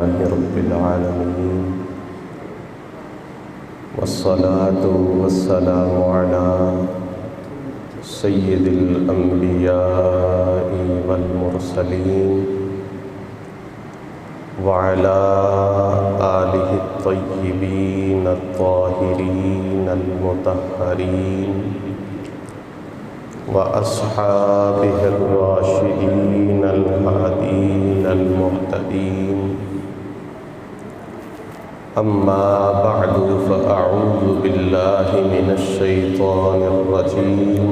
لله رب العالمين، والصلاة والسلام على سيد الأنبياء والمرسلين وعلى آله الطيبين الطاهرين المطهرين وأصحابه الراشدين الهادين المهتدين. أما بعد فأعوذ بالله من الشيطان الرجيم.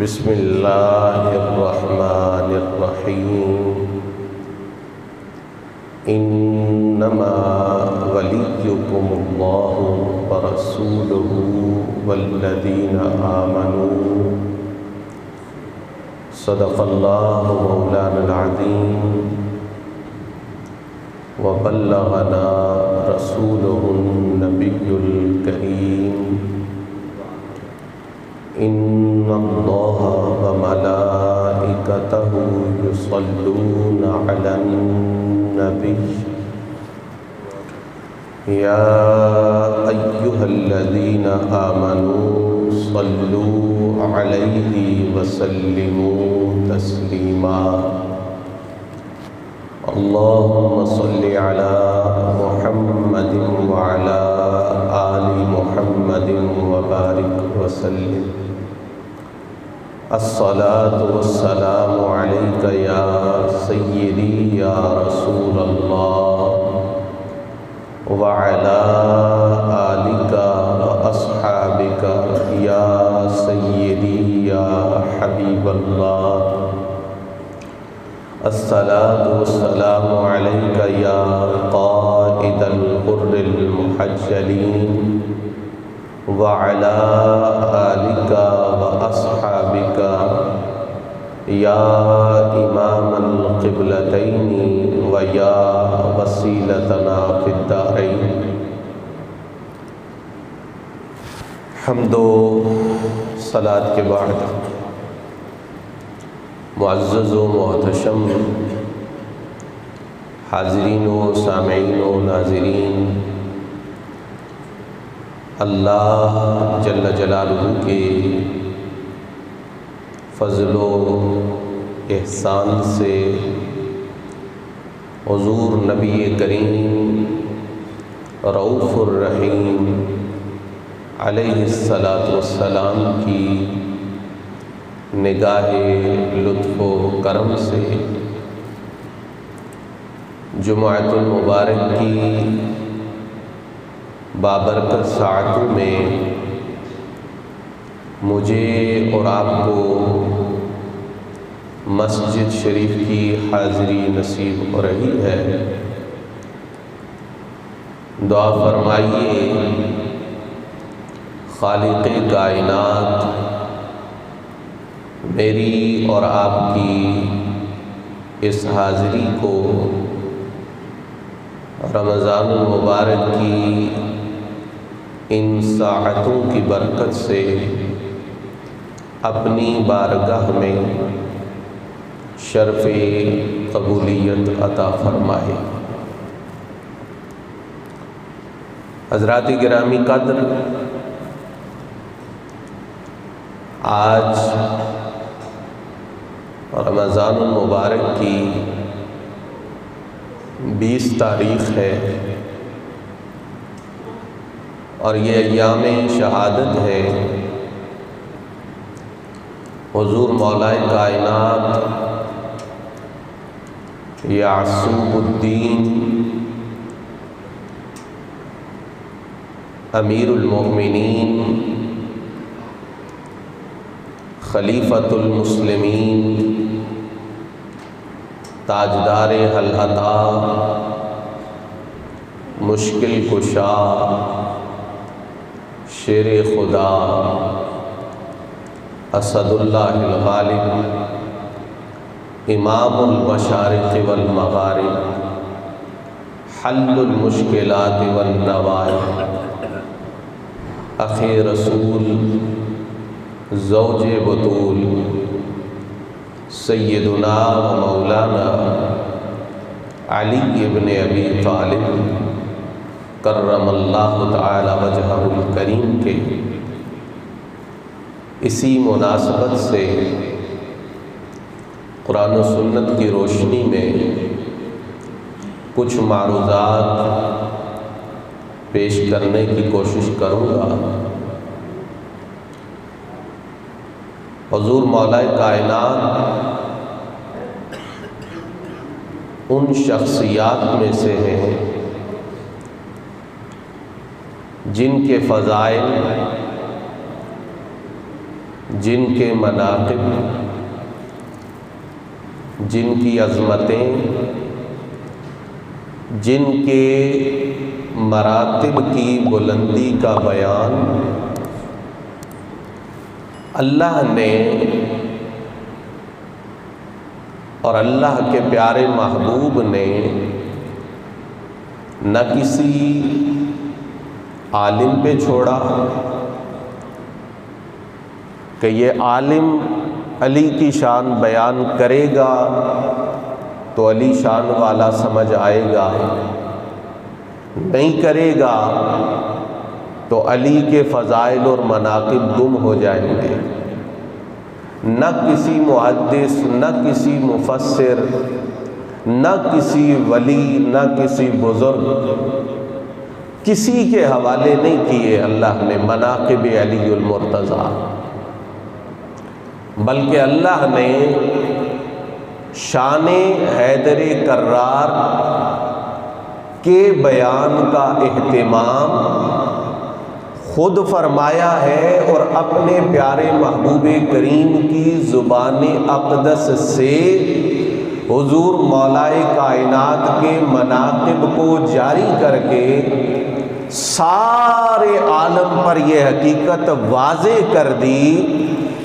بسم الله الرحمن الرحيم. إنما وليكم الله ورسوله والذين آمنوا. صدق الله مولانا العظيم وبلغنا رسوله النبي الكريم. إن الله وملائكته يصلون على النبي يا أيها الذين آمنوا صلوا عليه وسلموا تسليما. اللهم صل على محمد وعلى آل محمد وبارك وسلم. الصلاة والسلام عليك يا سيدي يا رسول الله وعلى آلك وأصحابك يا سيدي يا حبيب الله. الصلاة والسلام عليك يا قائد الغر المحجلين وعلى آلك وأصحابك يا إمام القبلتين ويا وسيلتنا في الدارين. حمد و صلاة کے بعد معزز و محتشم حاضرین و سامعین و ناظرین، اللہ جل جلالہ کے فضل و احسان سے حضور نبی کریم رؤوف الرحیم علیہ الصلاۃ والسلام کی نگاہ لطف و کرم سے جمعۃ المبارک کی بابرکت ساعتوں میں مجھے اور آپ کو مسجد شریف کی حاضری نصیب ہو رہی ہے. دعا فرمائیے خالق کائنات میری اور آپ کی اس حاضری کو رمضان المبارک کی ان ساعتوں کی برکت سے اپنی بارگاہ میں شرف قبولیت عطا فرمائے. حضرات گرامی قدر، آج رمضان المبارک کی 20 تاریخ ہے اور یہ ایام شہادت ہے. حضور مولا کائنات یعصوب الدین امیر المؤمنین خلیفۃ المسلمین تاجدار العطا مشکل کشا شیر خدا اسد اللہ الغالب امام المشارق والمغارب حل المشکلات والنوائب اخ رسول زوج بطول سیدنا و مولانا علی ابن ابی طالب کرم اللہ تعالی وجہہ الکریم کے اسی مناسبت سے قرآن و سنت کی روشنی میں کچھ معروضات پیش کرنے کی کوشش کروں گا۔ حضور مولا کائنات ان شخصیات میں سے ہیں جن کے فضائل، جن کے مناقب، جن کی عظمتیں، جن کے مراتب کی بلندی کا بیان اللہ نے اور اللہ کے پیارے محبوب نے نہ کسی عالم پہ چھوڑا کہ یہ عالم علی کی شان بیان کرے گا تو علی شان والا سمجھ آئے گا، نہیں کرے گا تو علی کے فضائل اور مناقب گم ہو جائیں گے۔ نہ کسی محدث، نہ کسی مفسر، نہ کسی ولی، نہ کسی بزرگ، کسی کے حوالے نہیں کیے اللہ نے مناقب علی المرتضیٰ، بلکہ اللہ نے شان حیدر کرار کے بیان کا اہتمام خود فرمایا ہے اور اپنے پیارے محبوب کریم کی زبان اقدس سے حضور مولا کائنات کے مناقب کو جاری کر کے سارے عالم پر یہ حقیقت واضح کر دی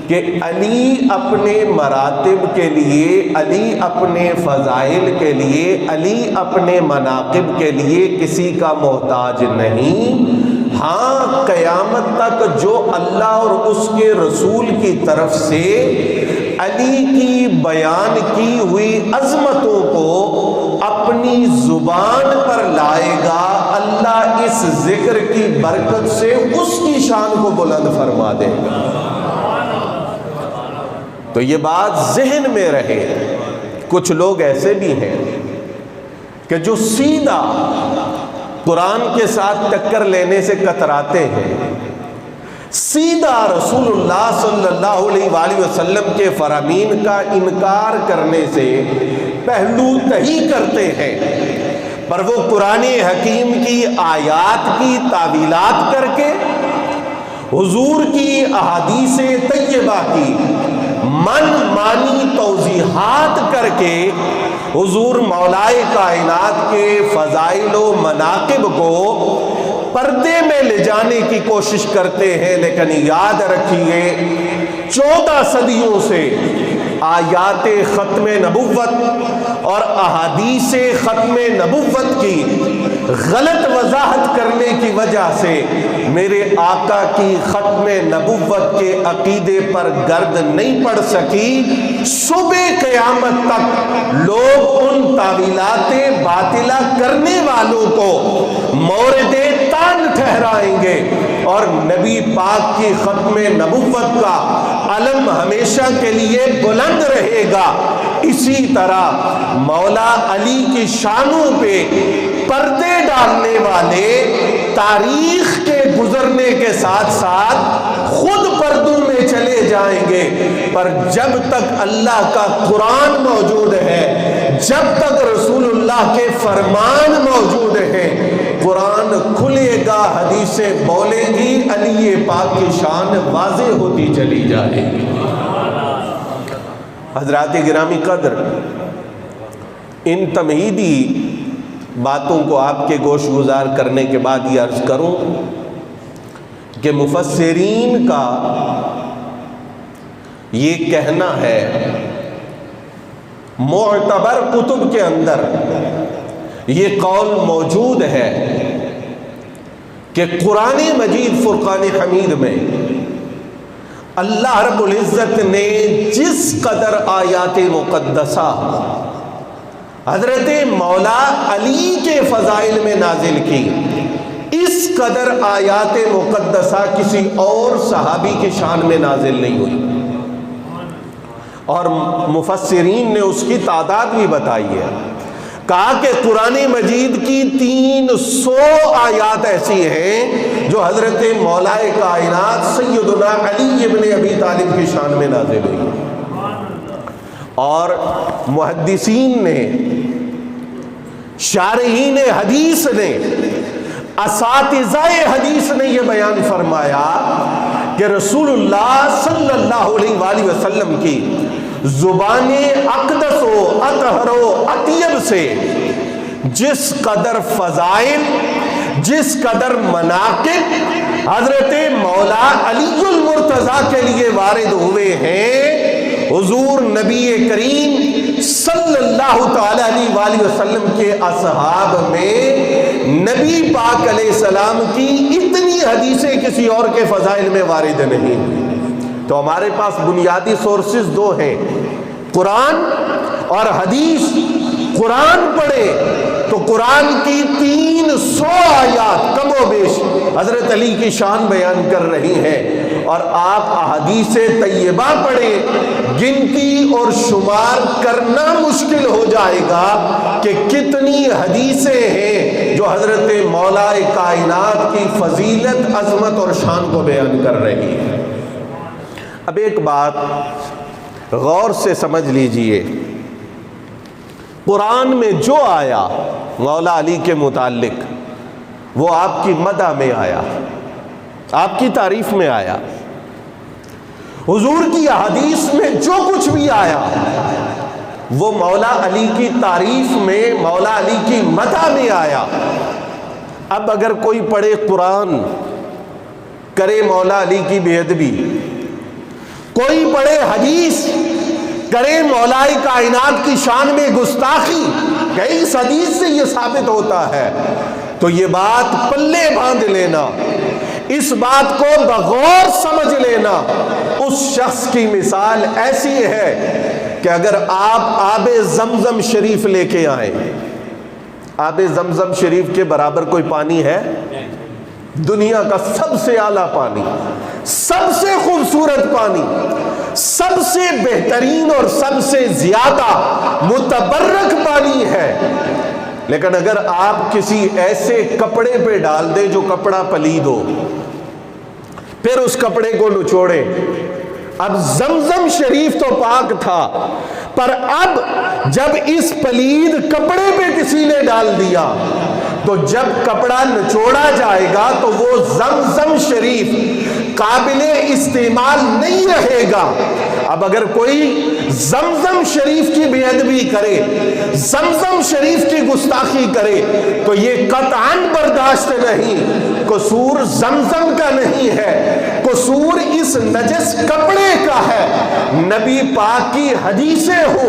کہ علی اپنے مراتب کے لیے، علی اپنے فضائل کے لیے، علی اپنے مناقب کے لیے کسی کا محتاج نہیں۔ ہاں، قیامت تک جو اللہ اور اس کے رسول کی طرف سے علی کی بیان کی ہوئی عظمتوں کو اپنی زبان پر لائے گا، اللہ اس ذکر کی برکت سے اس کی شان کو بلند فرما دے گا۔ تو یہ بات ذہن میں رہے۔ کچھ لوگ ایسے بھی ہیں کہ جو سیدھا قرآن کے ساتھ ٹکر لینے سے کتراتے ہیں، سیدھا رسول اللہ صلی اللہ علیہ وآلہ وسلم کے فرامین کا انکار کرنے سے پہلو تہی کرتے ہیں، پر وہ قرآن حکیم کی آیات کی تعویلات کر کے، حضور کی احادیث طیبہ کی من مانی توضیحات کر کے حضور مولائے کائنات کے فضائل و مناقب کو پردے میں لے جانے کی کوشش کرتے ہیں، لیکن یاد رکھیے 14 صدیوں سے آیات ختم نبوت اور احادیث ختم نبوت کی غلط وضاحت کرنے کی وجہ سے میرے آقا کی ختم نبوت کے عقیدے پر گرد نہیں پڑ سکی۔ صبح قیامت تک لوگ ان تعویلات باطلہ کرنے والوں کو مورد طعن ٹھہرائیں گے اور نبی پاک کی ختم نبوت کا علم ہمیشہ کے لیے بلند رہے گا۔ اسی طرح مولا علی کی شانوں پہ پردے ڈالنے والے تاریخ کے گزرنے کے ساتھ ساتھ خود پردوں میں چلے جائیں گے، پر جب تک اللہ کا قرآن موجود ہے، جب تک رسول اللہ کے فرمان موجود ہیں، قرآن کھلے گا، حدیثیں بولیں گی، علی پاک کی شان واضح ہوتی چلی جائے گی۔ حضرات گرامی قدر، ان تمہیدی باتوں کو آپ کے گوش گزار کرنے کے بعد یہ عرض کروں کہ مفسرین کا یہ کہنا ہے، معتبر کتب کے اندر یہ قول موجود ہے کہ قرآن مجید فرقان حمید میں اللہ رب العزت نے جس قدر آیات مقدسہ حضرت مولا علی کے فضائل میں نازل کی۔ اس قدر آیات مقدسہ کسی اور صحابی کی شان میں نازل نہیں ہوئی، اور مفسرین نے اس کی تعداد بھی بتائی ہے۔ کہا کہ قرآن مجید کی 300 آیات ایسی ہیں جو حضرت مولا کائنات سیدنا علی ابن ابی طالب کی شان میں نازل ہوئی، اور محدثین نے، شارحین حدیث نے، اساتذہ حدیث نے یہ بیان فرمایا کہ رسول اللہ صلی اللہ علیہ وآلہ وسلم کی زبان اقدس و اطہر و اطیب سے جس قدر فضائل، جس قدر مناقب حضرت مولا علی المرتضیٰ کے لیے وارد ہوئے ہیں، حضور نبی کریم صلی اللہ تعالی علیہ وآلہ وسلم کے اصحاب میں نبی پاک علیہ السلام کی اتنی حدیثیں کسی اور کے فضائل میں وارد نہیں۔ تو ہمارے پاس بنیادی سورسز دو ہیں، قرآن اور حدیث۔ قرآن پڑھے تو قرآن کی 300 آیات کم و بیش حضرت علی کی شان بیان کر رہی ہیں، اور آپ احادیث طیبہ پڑھیں، گنتی اور شمار کرنا مشکل ہو جائے گا کہ کتنی حدیثیں ہیں جو حضرت مولا کائنات کی فضیلت، عظمت اور شان کو بیان کر رہی ہیں۔ اب ایک بات غور سے سمجھ لیجئے، قرآن میں جو آیا مولا علی کے متعلق وہ آپ کی مدح میں آیا، آپ کی تعریف میں آیا۔ حضور کی احادیث میں جو کچھ بھی آیا وہ مولا علی کی تعریف میں، مولا علی کی مدح میں آیا۔ اب اگر کوئی پڑھے قرآن کرے مولا علی کی بے ادبی، کوئی پڑھے حدیث کرے مولا کائنات کی شان میں گستاخی، کہ اس حدیث سے یہ ثابت ہوتا ہے، تو یہ بات پلے باندھ لینا، اس بات کو بغور سمجھ لینا۔ اس شخص کی مثال ایسی ہے کہ اگر آپ آب زمزم شریف لے کے آئیں، آب زمزم شریف کے برابر کوئی پانی ہے؟ دنیا کا سب سے اعلیٰ پانی، سب سے خوبصورت پانی، سب سے بہترین اور سب سے زیادہ متبرک پانی ہے، لیکن اگر آپ کسی ایسے کپڑے پہ ڈال دیں جو کپڑا پلید ہو، پھر اس کپڑے کو نچوڑیں، اب زمزم شریف تو پاک تھا، پر اب جب اس پلید کپڑے پہ کسی نے ڈال دیا تو جب کپڑا نچوڑا جائے گا تو وہ زمزم شریف قابل استعمال نہیں رہے گا۔ اب اگر کوئی زمزم شریف کی بے ادبی کرے، زمزم شریف کی گستاخی کرے، تو یہ قطعاً برداشت نہیں۔ قصور زمزم کا نہیں ہے، قصور اس نجس کپڑے کا ہے۔ نبی پاک کی حدیثیں ہو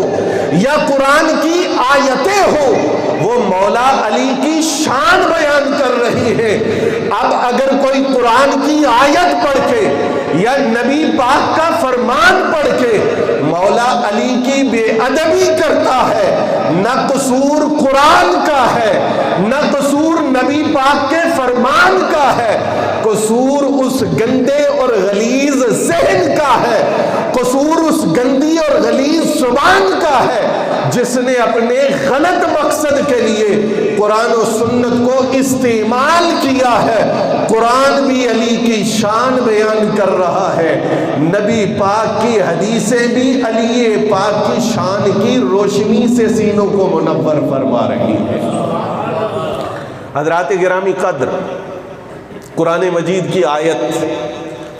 یا قرآن کی آیتیں ہو، وہ مولا علی کی شان بیان کر رہی ہے۔ اب اگر کوئی قرآن کی آیت پڑھ کے یا نبی پاک کا فرمان پڑھ کے مولا علی کی بے ادبی کرتا ہے، نہ قصور قرآن کا ہے، نہ قصور نبی پاک کے فرمان کا ہے، قصور اس گندے اور غلیظ ذہن کا ہے، قصور اس گندی اور غلیظ زبان کا ہے جس نے اپنے غلط مقصد کے لیے قرآن و سنت کو استعمال کیا ہے۔ قرآن بھی علی کی شان بیان کر رہا ہے، نبی پاک کی حدیثیں بھی علی پاک کی شان کی روشنی سے سینوں کو منور فرما رہی ہے۔ حضرات گرامی قدر، قرآن مجید کی آیت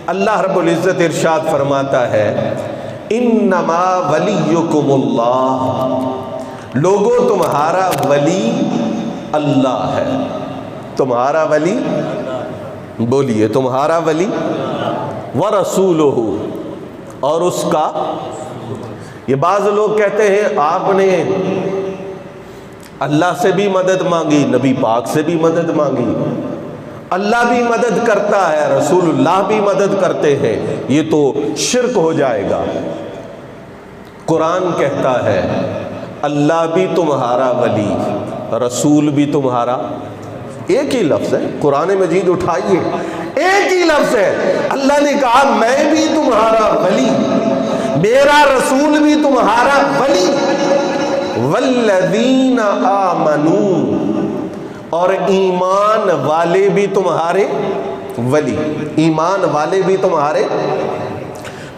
اللہ رب العزت ارشاد فرماتا ہے، انما ولیکم اللہ، لوگو تمہارا ولی اللہ ہے۔ تمہارا ولی، بولیے، تمہارا ولی ورسولہ، اور اس کا۔ یہ بعض لوگ کہتے ہیں آپ نے اللہ سے بھی مدد مانگی، نبی پاک سے بھی مدد مانگی، اللہ بھی مدد کرتا ہے، رسول اللہ بھی مدد کرتے ہیں، یہ تو شرک ہو جائے گا۔ قرآن کہتا ہے اللہ بھی تمہارا ولی، رسول بھی تمہارا، ایک ہی لفظ ہے، قرآن مجید اٹھائیے، ایک ہی لفظ ہے۔ اللہ نے کہا میں بھی تمہارا ولی، میرا رسول بھی تمہارا ولی، والذین آمنوا، اور ایمان والے بھی تمہارے ولی، ایمان والے بھی تمہارے۔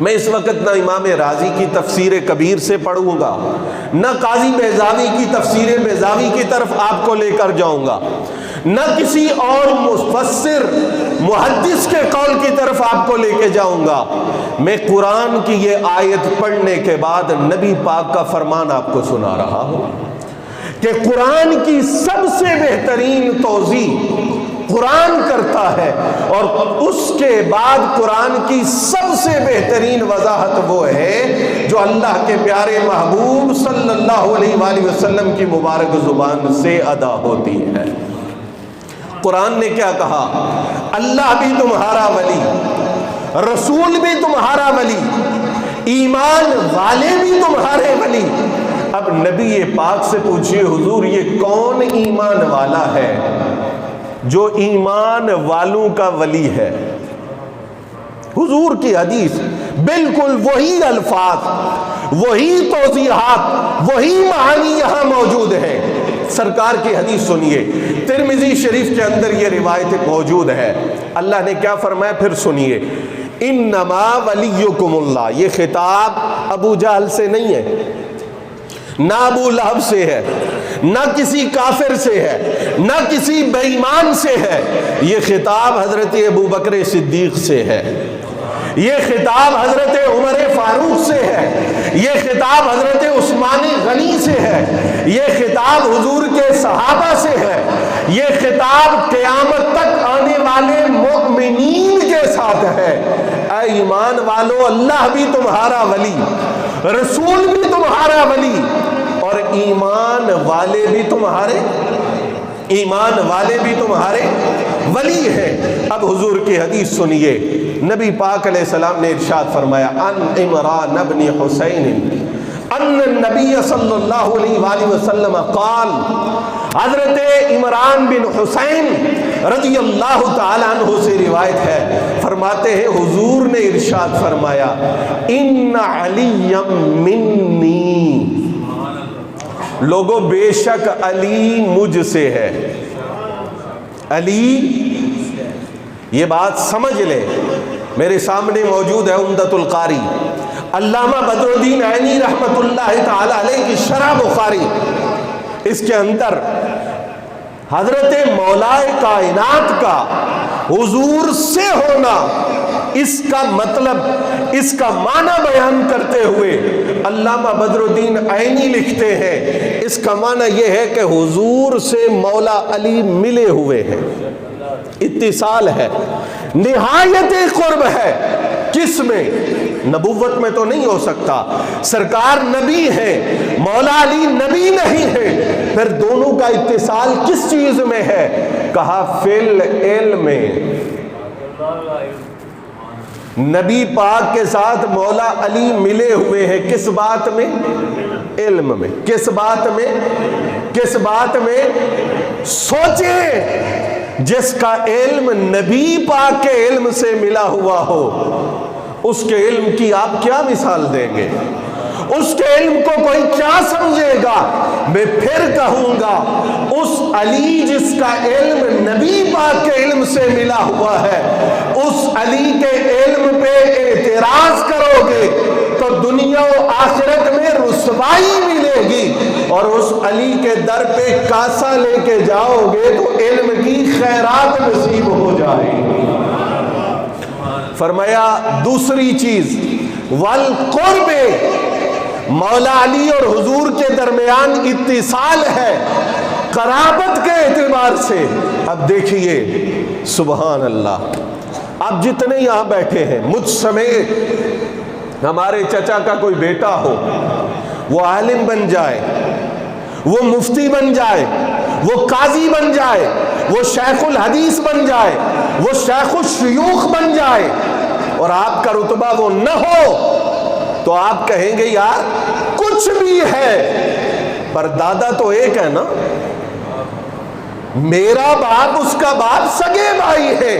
میں اس وقت نہ امام رازی کی تفسیر کبیر سے پڑھوں گا، نہ قاضی بیضاوی کی تفسیر بیضاوی کی طرف آپ کو لے کر جاؤں گا، نہ کسی اور مفسر محدث کے قول کی طرف آپ کو لے کے جاؤں گا۔ میں قرآن کی یہ آیت پڑھنے کے بعد نبی پاک کا فرمان آپ کو سنا رہا ہوں کہ قرآن کی سب سے بہترین توضیح قرآن کرتا ہے، اور اس کے بعد قرآن کی سب سے بہترین وضاحت وہ ہے جو اللہ کے پیارے محبوب صلی اللہ علیہ وآلہ وسلم کی مبارک زبان سے ادا ہوتی ہے۔ قرآن نے کیا کہا؟ اللہ بھی تمہارا ولی، رسول بھی تمہارا ولی، ایمان والے بھی تمہارے ولی۔ اب نبی پاک سے پوچھئے حضور یہ کون ایمان والا ہے جو ایمان والوں کا ولی ہے؟ حضور کی حدیث بالکل وہی الفاظ، وہی توضیحات، وہی معانی یہاں موجود ہیں۔ سرکار کی حدیث سنیے، ترمذی شریف کے اندر یہ روایت موجود ہے۔ اللہ نے کیا فرمایا پھر سنیے، انما ولیکم اللہ۔ یہ خطاب ابو جہل سے نہیں ہے، نہ ابو لہب سے ہے، نہ کسی کافر سے ہے، نہ کسی بے ایمان سے ہے، یہ خطاب حضرت ابو بکر صدیق سے ہے، یہ خطاب حضرت عمر فاروق سے ہے، یہ خطاب حضرت عثمان غنی سے ہے، یہ خطاب حضور کے صحابہ سے ہے، یہ خطاب قیامت تک آنے والے مؤمنین کے ساتھ ہے۔ اے ایمان والو، اللہ بھی تمہارا ولی، رسول بھی تمہارا ولی، اور ایمان والے بھی تمہارے ولی ہیں۔ اب حضور کی حدیث سنیے، نبی پاک علیہ السلام نے ارشاد فرمایا، ان عمران بن حسین ان النبی صلی اللہ علیہ وآلہ وسلم قال، حضرت عمران بن حسین رضی اللہ تعالیٰ عنہ سے روایت ہے، فرماتے ہیں حضور نے ارشاد فرمایا، ان علی منی، لوگوں بے شک علی مجھ سے ہے۔ علی، یہ بات سمجھ لے، میرے سامنے موجود ہے عمدۃ القاری، علامہ بدر الدین عینی رحمت اللہ تعالی علیہ کی شرح بخاری، اس کے اندر حضرت مولا کائنات کا حضور سے ہونا، اس کا مطلب، اس کا معنی بیان کرتے ہوئے علامہ بدر الدین عینی لکھتے ہیں، اس کا معنی یہ ہے کہ حضور سے مولا علی ملے ہوئے ہیں، اتصال ہے، نہایت قرب ہے۔ کس میں؟ نبوت میں تو نہیں ہو سکتا، سرکار نبی ہیں، مولا علی نبی نہیں ہے، پھر دونوں کا اتصال کس چیز میں ہے؟ کہا فی العلم، نبی پاک کے ساتھ مولا علی ملے ہوئے ہیں، کس بات میں؟ علم میں۔ کس بات میں؟ کس بات میں؟ سوچیں، جس کا علم نبی پاک کے علم سے ملا ہوا ہو، اس کے علم کی آپ کیا مثال دیں گے؟ اس کے علم کو کوئی کیا سمجھے گا؟ میں پھر کہوں گا، اس علی جس کا علم نبی پاک کے علم سے ملا ہوا ہے، اس علی کے علم پہ اعتراض کرو گے تو دنیا و آخرت میں رسوائی ملے گی، اور اس علی کے در پہ کاسا لے کے جاؤ گے تو علم کی خیرات نصیب ہو جائے گی۔ فرمایا دوسری چیز، والقرب، مولا علی اور حضور کے درمیان اتصال ہے قرابت کے اعتبار سے۔ اب دیکھیے سبحان اللہ، اب جتنے یہاں بیٹھے ہیں مجھ سمیت، ہمارے چچا کا کوئی بیٹا ہو، وہ عالم بن جائے، وہ مفتی بن جائے، وہ قاضی بن جائے، وہ شیخ الحدیث بن جائے، وہ شیخ الشیوخ بن جائے، اور آپ کا رتبہ وہ نہ ہو، تو آپ کہیں گے یار کچھ بھی ہے، پر دادا تو ایک ہے نا، میرا باپ اس کا باپ سگے بھائی ہے،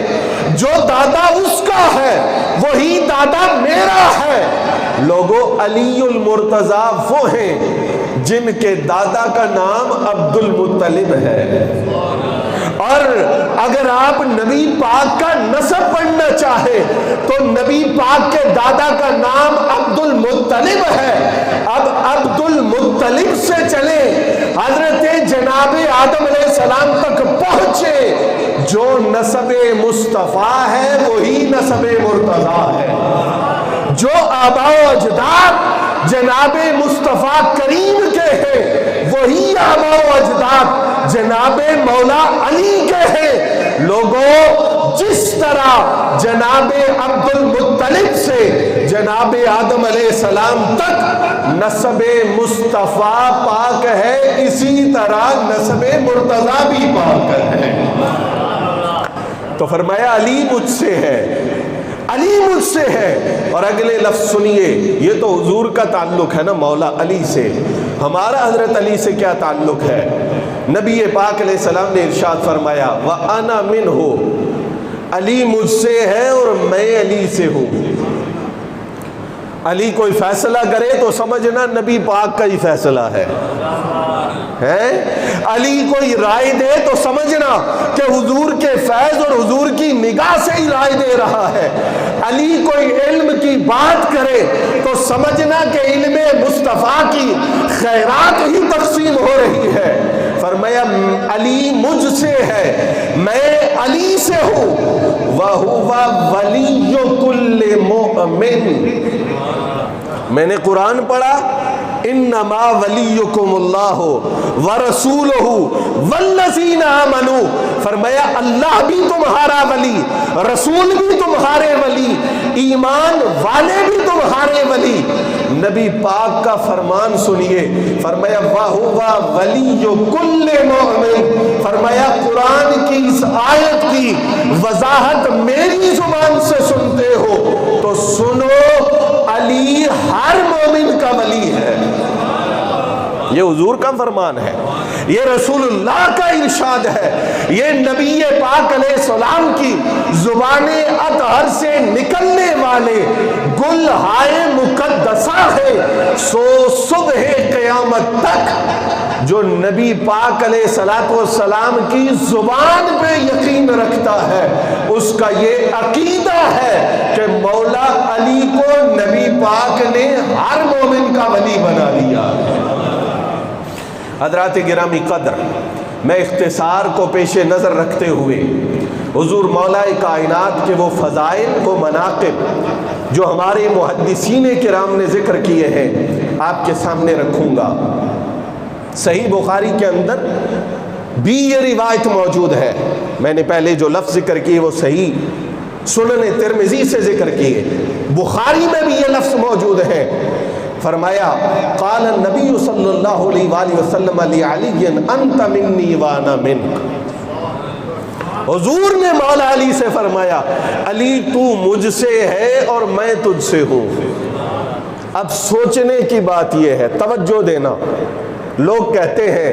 جو دادا اس کا ہے وہی دادا میرا ہے۔ لوگوں، علی المرتضیٰ وہ ہیں جن کے دادا کا نام عبد المطلب ہے، اور اگر آپ نبی پاک کا نسب پڑھنا چاہے تو نبی پاک کے دادا کا نام عبد المطلب ہے۔ اب عبد المطلب سے چلے حضرت جناب آدم علیہ السلام تک پہنچے، جو نسب مصطفیٰ ہے وہی نسب مرتضیٰ ہے، جو آباء و اجداد جناب مصطفیٰ کریم کے ہیں وہی آباء و اجداد جناب مولا علی کے ہیں۔ لوگوں، جس طرح جناب عبد المطلب سے جناب آدم علیہ السلام تک نسب مصطفیٰ پاک ہے، اسی طرح نسب مرتضیٰ بھی پاک ہے۔ تو فرمایا علی مجھ سے ہے، علی مجھ سے ہے۔ اور اگلے لفظ سنیے، یہ تو حضور کا تعلق ہے نا مولا علی سے، ہمارا حضرت علی سے کیا تعلق ہے؟ نبی پاک علیہ السلام نے ارشاد فرمایا وَأَنَا مِنْهُ، علی مجھ سے ہے اور میں علی سے ہوں۔ علی کوئی فیصلہ کرے تو سمجھنا نبی پاک کا ہی فیصلہ ہے، علی کوئی رائے دے تو سمجھنا کہ حضور کے فیض اور حضور کی نگاہ سے ہی رائے دے رہا ہے، علی کوئی علم کی بات کرے تو سمجھنا کہ علم مصطفیٰ کی خیرات ہی تقسیم ہو رہی ہے۔ فرمایا علی مجھ سے ہے، میں علی سے ہوں، وَهُوَ وَلِيُّ كُلِّ مُؤْمِنٍ۔ میں نے قرآن پڑھا انما ولیکم اللہ ورسولہ والذین آمنوا، فرمایا اللہ بھی تمہارا ولی، رسول بھی تمہارے ولی، ایمان والے بھی تمہارے ولی۔ نبی پاک کا فرمان سنیے، فرمایا وَهُوَ وَلِيُّ كُلِّ مُؤْمِنٍ، فرمایا قرآن کی اس آیت کی وضاحت میری زبان سے سنتے ہو تو سنو، علی ہر مومن کا ولی ہے۔ یہ حضور کا فرمان ہے، یہ رسول اللہ کا ارشاد ہے، یہ نبی پاک علیہ السلام کی زبان اطہر سے نکلنے والے گلہائے مقدسہ ہے۔ سو صبح قیامت تک جو نبی پاک علیہ السلام کی زبان پہ یقین رکھتا ہے، اس کا یہ عقیدہ ہے کہ مولا علی کو نبی پاک نے ہر مومن کا ولی بنا دیا۔ حضرات گرامی قدر، میں اختصار کو پیش نظر رکھتے ہوئے حضور مولا کائنات کے وہ فضائل، وہ مناقب جو ہمارے محدثین کرام نے ذکر کیے ہیں آپ کے سامنے رکھوں گا۔ صحیح بخاری کے اندر بھی یہ روایت موجود ہے، میں نے پہلے جو لفظ ذکر کیے وہ صحیح سنن ترمذی سے ذکر کیے، بخاری میں بھی یہ لفظ موجود ہے۔ فرمایا قال النبی صلی اللہ علیہ وآلہ وسلم لعلی انت منی وانا منک، حضور نے مولا علی سے فرمایا علی تو مجھ سے ہے اور میں تجھ سے ہوں۔ اب سوچنے کی بات یہ ہے، توجہ دینا، لوگ کہتے ہیں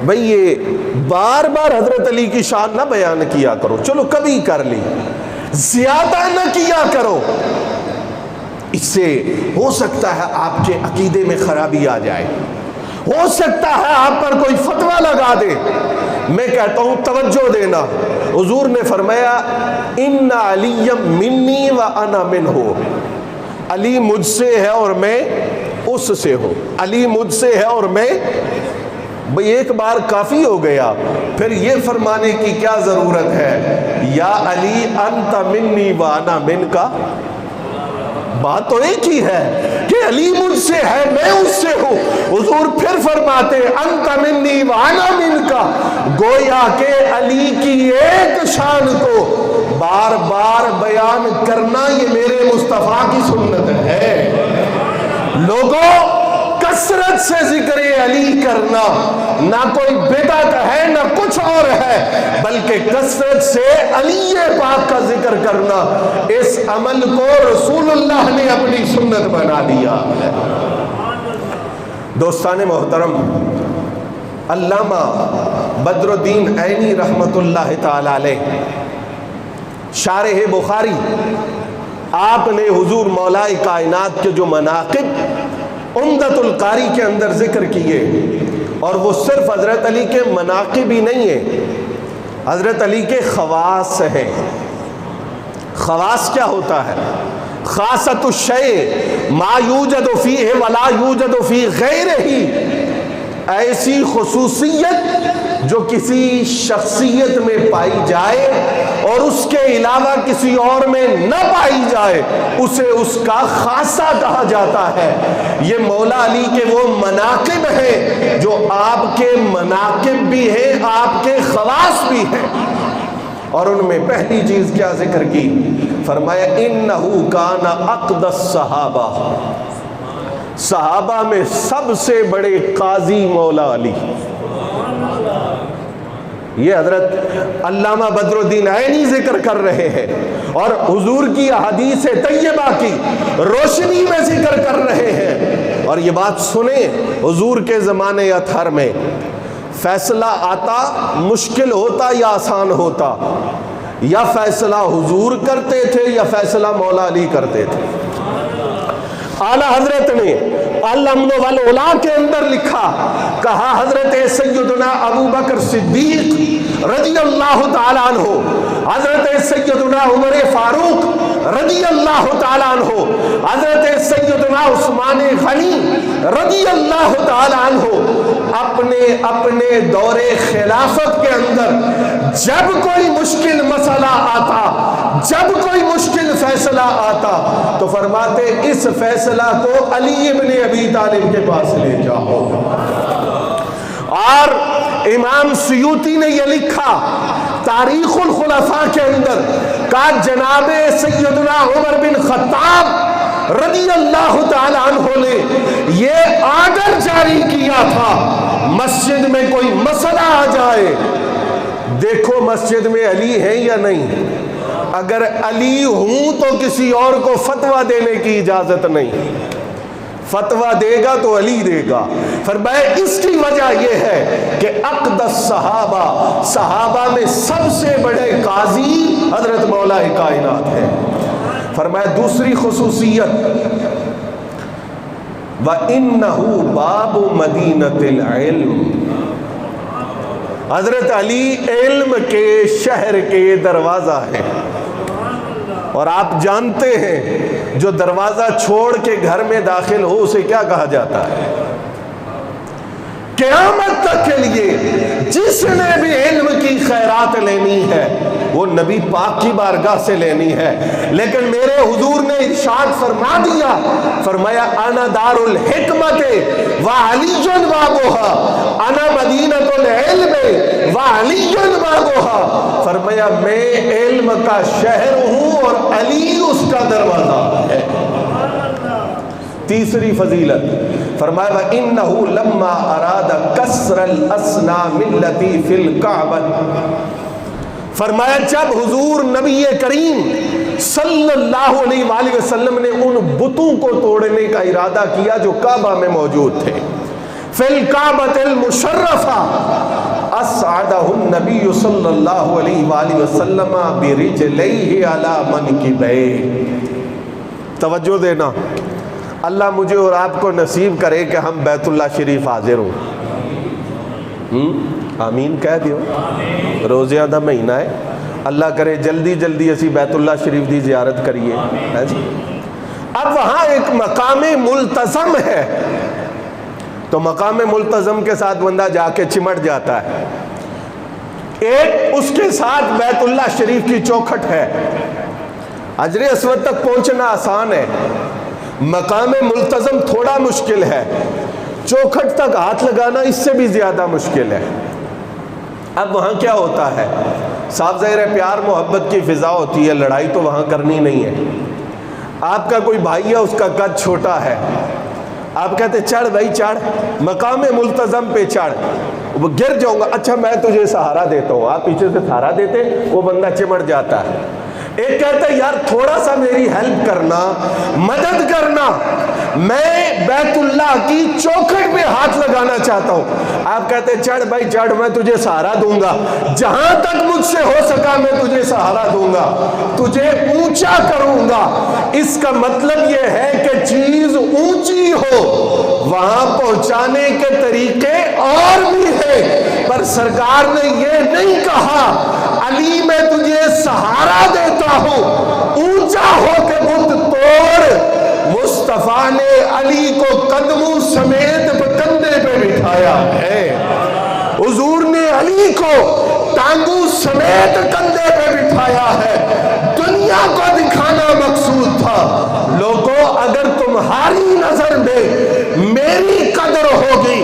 بھئی یہ بار بار حضرت علی کی شان نہ بیان کیا کرو، چلو کبھی کر لی، زیادہ نہ کیا کرو، اس سے ہو سکتا ہے آپ کے عقیدے میں خرابی آ جائے، ہو سکتا ہے آپ پر کوئی فتویٰ لگا دے۔ میں کہتا ہوں توجہ دینا، حضور نے فرمایا ان علی منی وانا منہ، علی مجھ سے ہے اور میں اس سے ہوں، علی مجھ سے ہے اور میں، بھئی ایک بار کافی ہو گیا، پھر یہ فرمانے کی کیا ضرورت ہے یا علی انت منی وانا منکا؟ بات تو ایک ہی ہے کہ علی مجھ سے ہے میں اس سے ہوں۔ حضور پھر فرماتے انت منی وانا منکا، گویا کہ علی کی ایک شان کو بار بار بیان کرنا یہ میرے مصطفیٰ کی سنت ہے۔ لوگوں، کثرت سے ذکر علی کرنا نہ کوئی بدعت ہے نہ کچھ اور ہے، بلکہ کثرت سے علی پاک کا ذکر کرنا، اس عمل کو رسول اللہ نے اپنی سنت بنا دیا۔ دوستان محترم، علامہ بدر الدین عینی رحمۃ اللہ تعالی علیہ شارح بخاری، آپ نے حضور مولا کائنات کے جو مناقب عمدۃ القاری کے اندر ذکر کیے، اور وہ صرف حضرت علی کے مناقب ہی نہیں ہیں، حضرت علی کے خواص ہیں۔ خواص کیا ہوتا ہے؟ خاصۃ الشیء ما یوجد فیہ ولا یوجد فی غیرہ، ایسی خصوصیت جو کسی شخصیت میں پائی جائے اور اس کے علاوہ کسی اور میں نہ پائی جائے، اسے اس کا خاصہ کہا جاتا ہے۔ یہ مولا علی کے وہ مناقب ہیں جو آپ کے مناقب بھی ہیں، آپ کے خواص بھی ہیں۔ اور ان میں پہلی چیز کیا ذکر کی؟ فرمایا انہو کان اقدس الصحابہ، صحابہ میں سب سے بڑے قاضی مولا علی۔ یہ حضرت علامہ بدر الدین عینی ذکر کر رہے ہیں، اور حضور کی احادیث طیبہ کی روشنی میں ذکر کر رہے ہیں۔ اور یہ بات سنیں، حضور کے زمانے اطہر میں فیصلہ آتا مشکل ہوتا یا آسان ہوتا؟ یا فیصلہ حضور کرتے تھے یا فیصلہ مولا علی کرتے تھے؟ اعلیٰ حضرت نے الامن والعلا کے اندر لکھا، کہا حضرت سیدنا ابو بکر صدیق رضی اللہ تعالیٰ عنہ، حضرت سیدنا عمر فاروق رضی اللہ تعالیٰ عنہ، حضرت سیدنا عثمان غنی رضی اللہ تعالیٰ عنہ اپنے دور خلافت کے اندر جب کوئی مشکل مسئلہ آتا، جب کوئی مشکل فیصلہ آتا، تو فرماتے اس فیصلہ کو علی ابن ابی طالب کے پاس لے جاؤ۔ اور امام سیوطی نے یہ لکھا تاریخ الخلفاء کے اندر، کہ جناب سیدنا عمر بن خطاب رضی اللہ تعالی عنہ نے یہ آرڈر جاری کیا تھا، مسجد میں کوئی مسئلہ آ جائے، دیکھو مسجد میں علی ہیں یا نہیں، اگر علی ہوں تو کسی اور کو فتویٰ دینے کی اجازت نہیں، فتویٰ دے گا تو علی دے گا۔ فرمایا اس کی وجہ یہ ہے کہ اقدس صحابہ، صحابہ میں سب سے بڑے قاضی حضرت مولا کائنات ہے۔ فرمایا دوسری خصوصیت، وَإِنَّهُ بَابُ مَدِينَةِ الْعِلْمِ، حضرت علی علم کے شہر کے دروازہ ہے۔ اور آپ جانتے ہیں جو دروازہ چھوڑ کے گھر میں داخل ہو اسے کیا کہا جاتا ہے؟ قیامت تک کے لیے جس نے بھی علم کی خیرات لینی ہے وہ نبی پاک کی بارگاہ سے لینی ہے، لیکن میرے حضور نے ارشاد فرما دیا، فرمایا انا دار الحکمت وعلی بابھا، انا مدینۃ العلم وعلی بابھا، فرمایا میں علم کا شہر ہوں اور علی اس کا دروازہ ہے۔ تیسری فضیلت فرمایا وَإِنَّهُ لَمَّا أَرَادَ كَسْرَ الْأَصْنَامِ الَّتِي فِي الْكَعْبَةِ، فرمایا جب حضور نبی کریم صلی اللہ علیہ وآلہ وسلم نے ان بتوں کو توڑنے کا ارادہ کیا جو کعبہ میں موجود تھے، فِي الْكَعْبَةِ الْمُشَرَّفَةِ أَصْعَدَهُ النَّبِيُّ صلی اللہ علیہ وآلہ وسلم بِرِجْلَيْهِ عَلَى مَنْكِبَيْهِ۔ توجہ دینا، اللہ مجھے اور آپ کو نصیب کرے کہ ہم بیت اللہ شریف حاضر ہوں۔ آمین کہہ دیو۔ روزیاں دا مہینہ ہے، اللہ کرے جلدی جلدی اسی بیت اللہ شریف دی زیارت کریے۔ اب وہاں ایک مقام ملتزم ہے، تو مقام ملتزم کے ساتھ بندہ جا کے چمٹ جاتا ہے۔ ایک اس کے ساتھ بیت اللہ شریف کی چوکھٹ ہے، حجر اسود تک پہنچنا آسان ہے، مقام ملتزم تھوڑا مشکل ہے، چوکھٹ تک ہاتھ لگانا اس سے بھی زیادہ مشکل ہے۔ اب وہاں کیا ہوتا ہے؟ صاف ظاہر ہے پیار محبت کی فضا ہوتی ہے، لڑائی تو وہاں کرنی نہیں ہے۔ آپ کا کوئی بھائی ہے، اس کا قد چھوٹا ہے، آپ کہتے چڑھ بھائی چڑھ، مقام ملتزم پہ چڑھ، وہ گر جاؤں گا، اچھا میں تجھے سہارا دیتا ہوں، آپ پیچھے سے سہارا دیتے، وہ بندہ چمٹ جاتا ہے۔ ایک کہتا ہے یار تھوڑا سا میری ہیلپ کرنا، مدد کرنا، میں بیت اللہ کی چوکھٹ پہ ہاتھ لگانا چاہتا ہوں۔ آپ کہتے ہیں چڑھ بھائی چڑھ، میں تجھے سہارا دوں گا، جہاں تک مجھ سے ہو سکا میں تجھے سہارا دوں گا، تجھے اونچا کروں گا۔ اس کا مطلب یہ ہے کہ چیز اونچی ہو وہاں پہنچانے کے طریقے اور بھی ہیں، پر سرکار نے یہ نہیں کہا علی میں تجھے سہارا دیتا ہوں، اونچا ہو کے بت توڑ۔ مصطفیٰ نے علی کو قدموں سمیت کندھے پہ بٹھایا ہے، حضور نے علی کو ٹانگوں سمیت کندھے پہ بٹھایا ہے۔ دنیا کو دکھانا مقصود تھا، لوگوں اگر تمہاری نظر میں میری قدر ہوگی،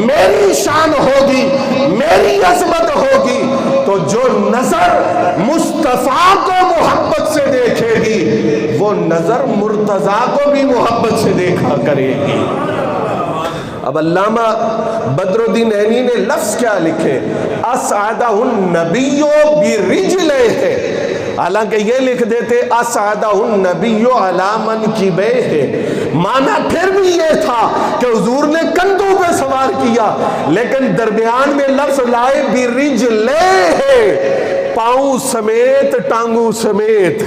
میری شان ہوگی، میری عظمت ہوگی، تو جو نظر مصطفیٰ کو محبت سے دیکھے گی وہ نظر مرتضیٰ کو بھی محبت سے دیکھا کرے گی۔ اب علامہ بدر الدین عینی نے لفظ کیا لکھے، اسعدہ النبی برجلہ، حالانکہ یہ لکھ دیتے اسعدہ النبی علی منکبیہ، معنی پھر بھی یہ تھا کہ حضور نے کندھوں پہ سوار کیا، لیکن درمیان میں لفظ لائے برجلہ، پاؤں سمیت، ٹانگوں سمیت۔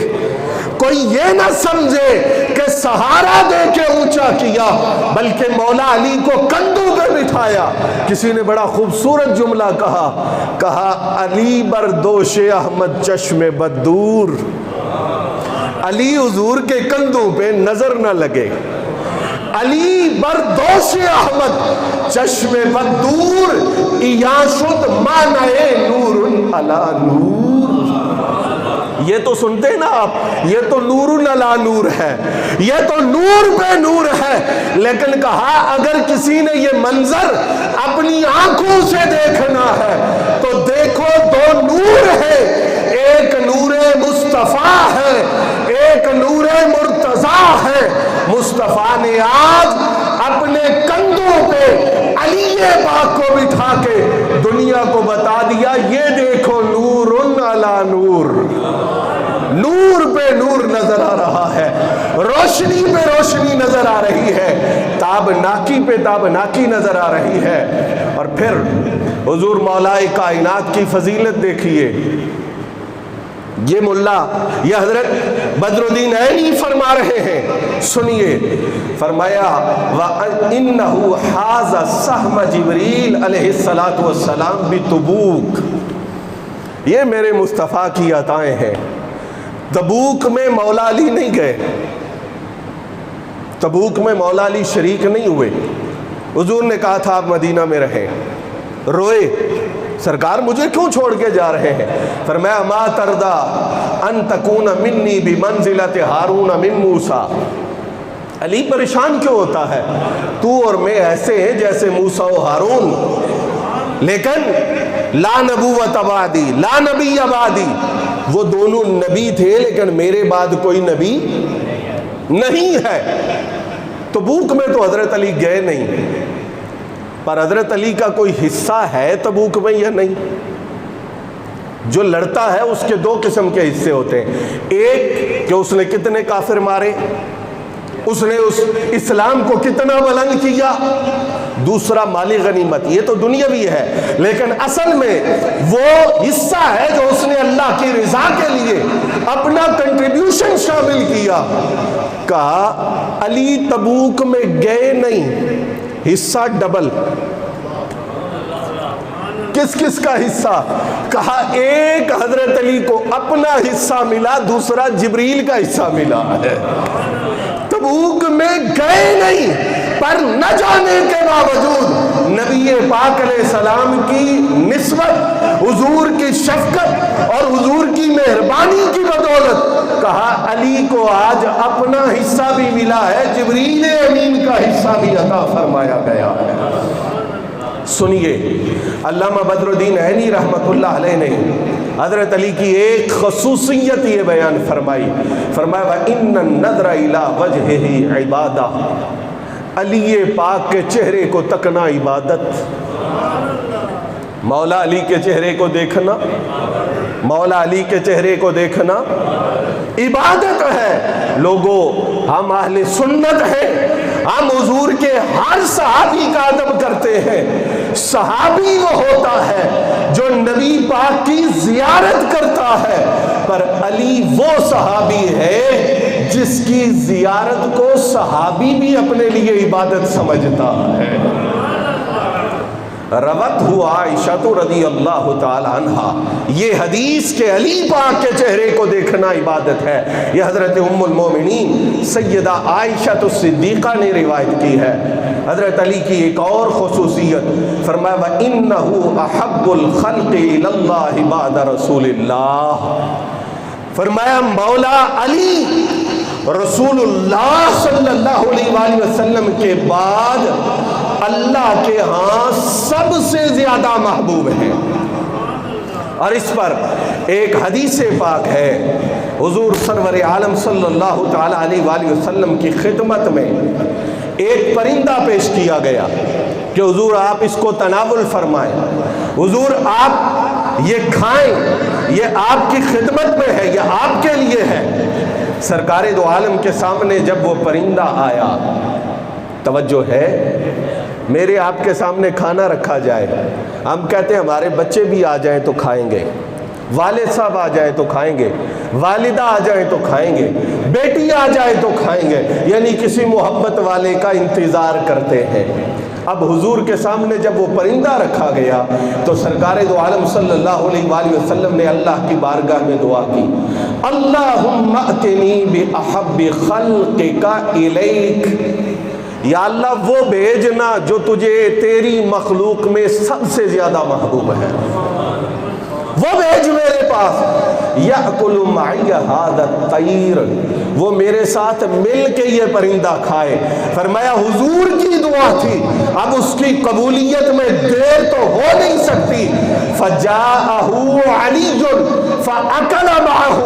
کوئی یہ نہ سمجھے کہ سہارا دے کے اونچا کیا، بلکہ مولا علی کو کندھوں پہ بٹھایا۔ کسی نے بڑا خوبصورت جملہ کہا علی بردوش احمد چشم بدور، علی حضور کے کندھوں پہ نظر نہ لگے، علی بردوش احمد چشم بدور، ایا شد معنی نور علی نور۔ یہ تو سنتے نا آپ، یہ تو نور علی نور ہے، یہ تو نور پہ نور ہے، لیکن کہا اگر کسی نے یہ منظر اپنی آنکھوں سے دیکھنا ہے تو دیکھو دو نور ہے، ایک نور مصطفیٰ ہے، ایک نور مرتضیٰ ہے۔ مصطفیٰ نے آج اپنے کندھوں پہ علی پاک کو بٹھا کے دنیا کو بتا دیا یہ دیکھو نور علی نور، نور پہ نور نظر آ رہا ہے، روشنی پہ روشنی نظر آ رہی ہے، تابناکی پہ تابناکی نظر آ رہی ہے۔ اور پھر حضور مولا کائنات کی فضیلت دیکھیے، یہ ملا یہ حضرت بدر الدین عینی فرما رہے ہیں، سنیے، فرمایا وَإِنَّهُ حَازَ سَحْمَ جبریل علیہ السلام بِتُبُوک، یہ میرے مصطفیٰ کی عطائیں ہیں۔ تبوک میں مولا علی نہیں گئے، تبوک میں مولا علی شریک نہیں ہوئے، حضور نے کہا تھا آپ مدینہ میں رہیں، روئے سرکار مجھے کیوں چھوڑ کے جا رہے ہیں؟ فرمایا ما تردا ان تکون منی بمنزلت ہارون من موسیٰ، علی پریشان کیوں ہوتا ہے؟ تو اور میں ایسے ہیں جیسے موسیٰ و ہارون، لیکن لا نبوت بعدی، لا نبی بعدی، وہ دونوں نبی تھے لیکن میرے بعد کوئی نبی نہیں ہے۔ تبوک میں تو حضرت علی گئے نہیں، پر حضرت علی کا کوئی حصہ ہے تبوک میں یا نہیں؟ جو لڑتا ہے اس کے دو قسم کے حصے ہوتے ہیں، ایک کہ اس نے کتنے کافر مارے، اس نے اس اسلام کو کتنا بلند کیا، دوسرا مالی غنیمت، یہ تو دنیاوی ہے، لیکن اصل میں وہ حصہ ہے جو اس نے اللہ کی رضا کے لیے اپنا کنٹریبیوشن شامل کیا۔ کہا علی تبوک میں گئے نہیں، حصہ ڈبل۔ کس کس کا حصہ؟ کہا ایک حضرت علی کو اپنا حصہ ملا، دوسرا جبریل کا حصہ ملا ہے۔ تبوک میں گئے نہیں، پر نہ جانے کے باوجود نبی پاک علیہ السلام کی نسبت، حضور کی شفقت اور حضور کی مہربانی کی بدولت کہا علی کو آج اپنا حصہ بھی ملا ہے، جبریل امین کا حصہ بھی عطا فرمایا گیا ہے۔ سنیے، علامہ بدر الدین عینی رحمت اللہ علیہ نے حضرت علی کی ایک خصوصیت یہ بیان فرمائی، فرمایا وَإِنَّ النَّظْرَ إِلَىٰ وَجْهِهِ عِبَادَةٌ، علی پاک کے چہرے کو تکنا عبادت، مولا علی کے چہرے کو دیکھنا، مولا علی کے چہرے کو دیکھنا عبادت ہے۔ لوگوں، ہم اہل سنت ہیں، ہم حضور کے ہر صحابی کا ادب کرتے ہیں۔ صحابی وہ ہوتا ہے جو نبی پاک کی زیارت کرتا ہے، پر علی وہ صحابی ہے جس کی زیارت کو صحابی بھی اپنے لیے عبادت سمجھتا ہے۔ روت ہوا عائشہ رضی اللہ تعالی عنہا، یہ حدیث کے علی پاک کے چہرے کو دیکھنا عبادت ہے، یہ حضرت ام المومنین سیدہ عائشہ الصدیقہ نے روایت کی ہے۔ حضرت علی کی ایک اور خصوصیت، فرمایا وَإِنَّهُ أَحَبُّ الْخَلْقِ إِلَى اللَّهِ بَعْدَ رَسُولِ اللَّهِ، فرمایا مولا علی رسول اللہ صلی اللہ علیہ وآلہ وسلم کے بعد اللہ کے ہاں سب سے زیادہ محبوب ہیں۔ اور اس پر ایک حدیث پاک ہے، حضور سرور عالم صلی اللہ تعالی علیہ وآلہ وسلم کی خدمت میں ایک پرندہ پیش کیا گیا کہ حضور آپ اس کو تناول فرمائیں، حضور آپ یہ کھائیں، یہ آپ کی خدمت میں ہے، یہ آپ کے لیے ہے۔ سرکار دو عالم کے سامنے جب وہ پرندہ آیا، توجہ ہے، میرے آپ کے سامنے کھانا رکھا جائے، ہم کہتے ہیں ہمارے بچے بھی آ جائیں تو کھائیں گے، والد صاحب آ جائیں تو کھائیں گے، والدہ آ جائیں تو کھائیں گے، بیٹی آ جائے تو کھائیں گے، یعنی کسی محبت والے کا انتظار کرتے ہیں۔ اب حضور کے سامنے جب وہ پرندہ رکھا گیا تو سرکار دو عالم صلی اللہ علیہ وآلہ وسلم نے اللہ کی بارگاہ میں دعا کی، اللہم ائتنی بأحب خلقک الیک، یا اللہ وہ بھیجنا جو تجھے تیری مخلوق میں سب سے زیادہ محبوب ہے، وہ بھیج میرے پاس، یأکل معی ھذا الطیر، وہ میرے ساتھ مل کے یہ پرندہ کھائے۔ فرمایا حضور کی دعا تھی، اب اس کی قبولیت میں دیر تو ہو نہیں سکتی۔ فجاءہ علی فاکل معہ،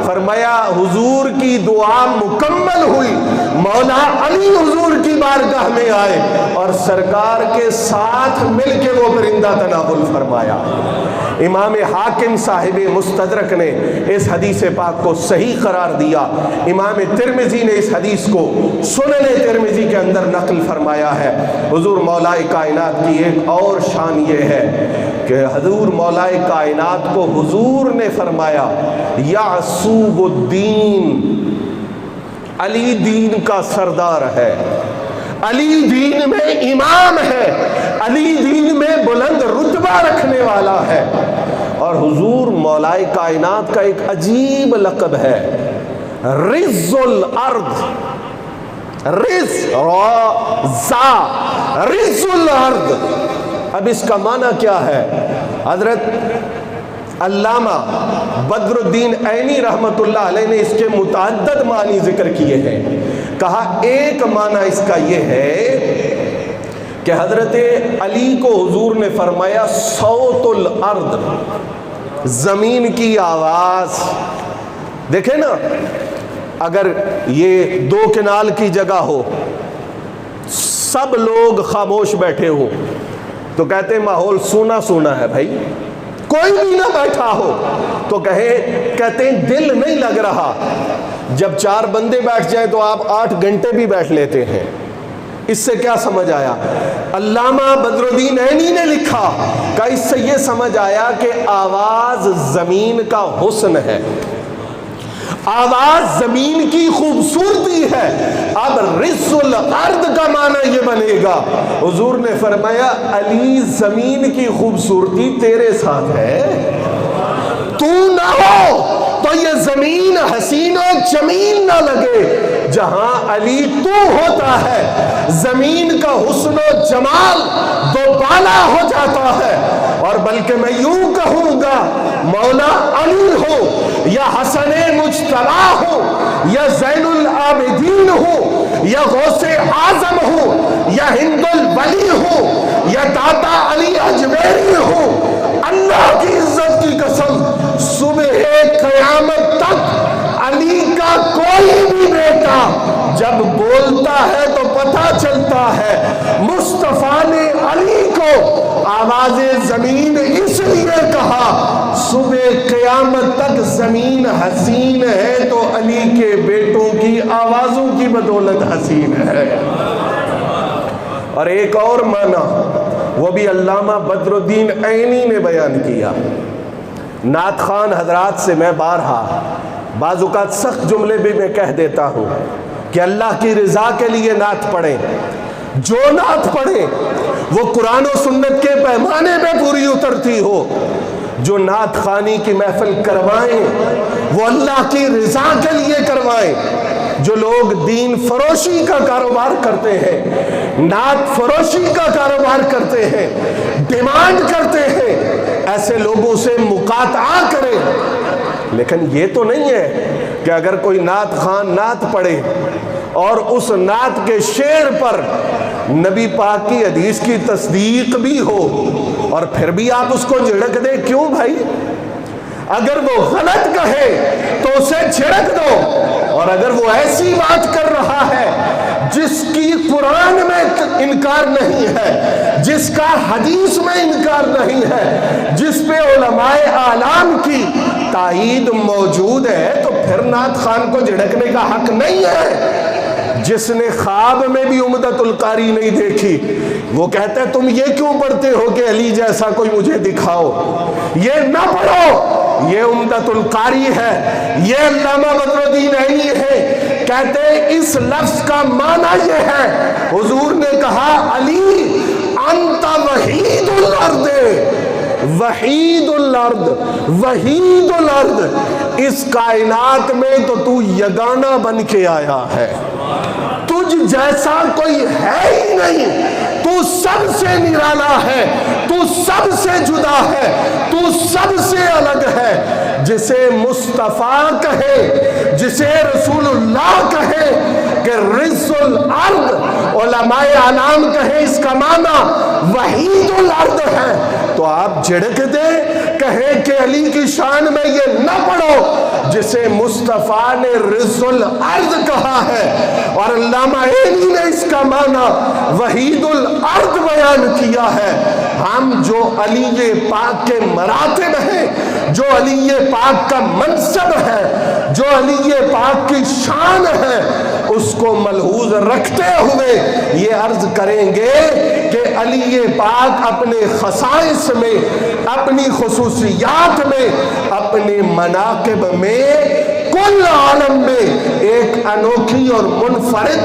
فرمایا حضور کی دعا مکمل ہوئی، مولا علی حضور کی بارگاہ میں آئے اور سرکار کے ساتھ مل کے وہ پرندہ تناول فرمایا۔ امام حاکم صاحب مستدرک نے اس حدیث پاک کو صحیح قرار دیا، امام ترمذی نے اس حدیث کو سنن ترمذی کے اندر نقل فرمایا ہے۔ حضور مولا کائنات کی ایک اور شان یہ ہے کہ حضور مولا کائنات کو حضور نے فرمایا یعصوب الدین، علی دین کا سردار ہے، علی دین میں امام ہے، علی دین میں بلند رتبہ رکھنے والا ہے۔ اور حضور مولا کائنات کا ایک عجیب لقب ہے رز الارض، رز رز الارض۔ اب اس کا معنی کیا ہے؟ حضرت علامہ بدر الدین عینی رحمت اللہ علیہ نے اس کے متعدد معنی ذکر کیے ہیں۔ کہا ایک معنی اس کا یہ ہے کہ حضرت علی کو حضور نے فرمایا صوت الارض، زمین کی آواز۔ دیکھیں نا، اگر یہ دو کنال کی جگہ ہو، سب لوگ خاموش بیٹھے ہوں تو کہتے ہیں ماحول سونا سونا ہے بھائی، کوئی بھی نہ بیٹھا ہو تو کہتے ہیں دل نہیں لگ رہا۔ جب 4 بندے بیٹھ جائیں تو آپ 8 گھنٹے بھی بیٹھ لیتے ہیں۔ اس سے کیا سمجھ آیا؟ علامہ بدر الدین عینی نے لکھا کہ اس سے یہ سمجھ آیا کہ آواز زمین کا حسن ہے، آواز زمین کی خوبصورتی ہے۔ اب رز الارض کا معنی یہ بنے گا، حضور نے فرمایا علی زمین کی خوبصورتی تیرے ساتھ ہے، تو نہ ہو تو یہ زمین حسین و جمیل نہ لگے۔ جہاں علی تو ہوتا ہے زمین کا حسن و جمال دوبالا ہو جاتا ہے۔ اور بلکہ میں یوں کہوں گا مولا علی ہو یا حسن مجتبی ہو یا زین العابدین ہو یا غوث اعظم ہو یا ہند الولی ہو یا داتا علی اجمیری ہو، اللہ کی عزت کی قسم صبح قیامت تک علی کا کوئی بھی بیٹا جب بولتا ہے تو پتہ چلتا ہے مصطفیٰ نے علی کو آواز زمین اس لیے کہا، صبح قیامت قیامت تک زمین حسین ہے تو علی کے بیٹوں کی آوازوں کی بدولت حسین ہے۔ اور ایک اور معنی وہ بھی علامہ بدر الدین عینی نے بیان کیا۔ نعت خوان حضرات سے میں بارہا بعض اوقات سخت جملے بھی میں کہہ دیتا ہوں کہ اللہ کی رضا کے لیے نعت پڑھیں، جو نعت پڑھیں وہ قرآن و سنت کے پیمانے میں پوری اترتی ہو، جو نعت خوانی کی محفل کروائیں وہ اللہ کی رضا کے لیے کروائیں۔ جو لوگ دین فروشی کا کاروبار کرتے ہیں، نعت فروشی کا کاروبار کرتے ہیں، ڈیمانڈ کرتے ہیں، ایسے لوگوں سے مقاطعہ کریں۔ لیکن یہ تو نہیں ہے کہ اگر کوئی نعت خوان نعت پڑھے اور اس نعت کے شعر پر نبی پاک کی حدیث کی تصدیق بھی ہو اور پھر بھی آپ اس کو جھڑک دیں۔ کیوں بھائی؟ اگر وہ غلط کہے تو اسے جھڑک دو، اور اگر وہ ایسی بات کر رہا ہے جس کی قرآن میں انکار نہیں ہے، جس کا حدیث میں انکار نہیں ہے، جس پہ علماء اعلام کی تائید موجود ہے، تو پھر نعت خوان کو جھڑکنے کا حق نہیں ہے۔ جس نے خواب میں بھی عمدۃ القاری نہیں دیکھی وہ کہتا ہے تم یہ کیوں پڑھتے ہو کہ علی جیسا کوئی مجھے دکھاؤ، یہ نہ پڑھو، یہ عمدۃ القاری ہے، یہ علامہ بدر الدین عینی ہے۔ کہتے ہیں اس لفظ کا معنی یہ ہے، حضور نے کہا علی انت وحید الارض، وحید الارض، وحید الارض، اس کائنات میں تو یگانہ بن کے آیا ہے، تجھ جیسا کوئی ہے ہی نہیں، تو سب سے نرالا ہے، تو سب سے جدا ہے، تو سب سے الگ ہے۔ جسے مصطفیٰ کہے، جسے رسول اللہ کہے کہ رز الارض، علماء اعلام کہے اس کا معنی وحید الارض ہے، تو آپ جھڑک دیں، کہیں کہ علی کی شان میں یہ نہ پڑھو جسے مصطفیٰ نے رز الارض کہا ہے، اور علامہ عینی نے اس کا معنی وحید الارض بیان کیا ہے۔ ہم جو علی پاک کے مراتب ہیں، جو علی پاک کا منصب ہے، جو علی پاک کی شان ہے، اس کو ملحوظ رکھتے ہوئے یہ عرض کریں گے کہ علی پاک اپنے خصائص میں، اپنی خصوصیات میں، اپنے مناقب میں، کل عالم میں ایک انوکھی اور منفرد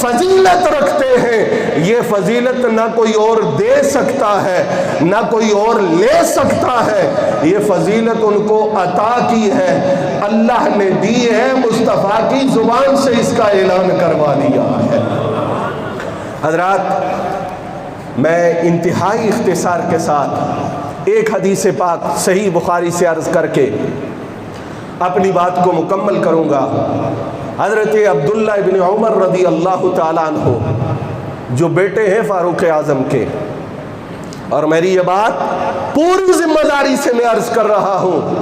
فضیلت رکھتے ہیں۔ یہ فضیلت نہ کوئی اور دے سکتا ہے، نہ کوئی اور لے سکتا ہے، یہ فضیلت ان کو عطا کی ہے، اللہ نے دی ہے، مصطفیٰ کی زبان سے اس کا اعلان کروا دیا ہے۔ حضرات، میں انتہائی اختصار کے ساتھ ایک حدیث پاک صحیح بخاری سے عرض کر کے اپنی بات کو مکمل کروں گا۔ حضرت عبداللہ ابن عمر رضی اللہ تعالیٰ عنہ جو بیٹے ہیں فاروق اعظم کے، اور میری یہ بات پوری ذمہ داری سے میں عرض کر رہا ہوں،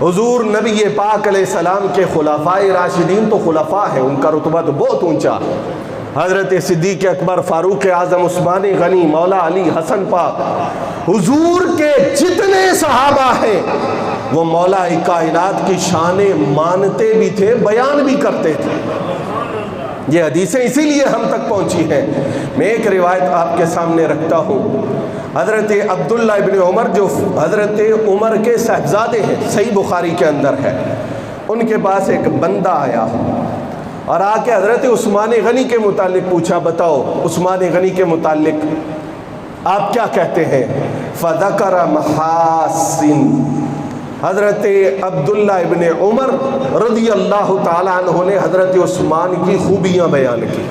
حضور نبی پاک علیہ السلام کے خلفاء راشدین تو خلفاء ہیں، ان کا رتبہ تو بہت اونچا، حضرت صدیق اکبر، فاروق اعظم، عثمان غنی، مولا علی، حسن پاک، حضور کے جتنے صحابہ ہیں وہ مولا کائنات کی شانیں مانتے بھی تھے، بیان بھی کرتے تھے۔ یہ حدیثیں اسی لیے ہم تک پہنچی ہیں۔ میں ایک روایت آپ کے سامنے رکھتا ہوں۔ حضرت عبداللہ ابن عمر جو حضرت عمر کے صاحبزادے ہیں، صحیح بخاری کے اندر ہے، ان کے پاس ایک بندہ آیا اور آ کے حضرت عثمان غنی کے متعلق پوچھا، بتاؤ عثمان غنی کے متعلق آپ کیا کہتے ہیں؟ فذکر محاسن، حضرت عبداللہ ابن عمر رضی اللہ تعالیٰ عنہ نے حضرت عثمان کی خوبیاں بیان کی،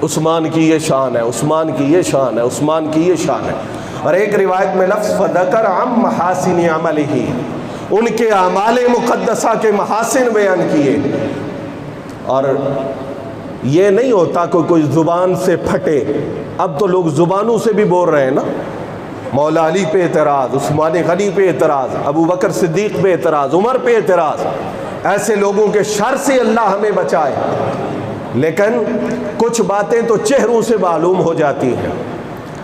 عثمان کی یہ شان ہے، عثمان کی یہ شان ہے، عثمان کی یہ شان ہے۔ اور ایک روایت میں لفظ فذکر عن محاسن عملہ، ان کے اعمال مقدسہ کے محاسن بیان کیے۔ اور یہ نہیں ہوتا کہ کوئی زبان سے پھٹے، اب تو لوگ زبانوں سے بھی بول رہے ہیں نا، مولا علی پہ اعتراض، عثمان غنی پہ اعتراض، ابو بکر صدیق پہ اعتراض، عمر پہ اعتراض، ایسے لوگوں کے شر سے اللہ ہمیں بچائے۔ لیکن کچھ باتیں تو چہروں سے معلوم ہو جاتی ہیں۔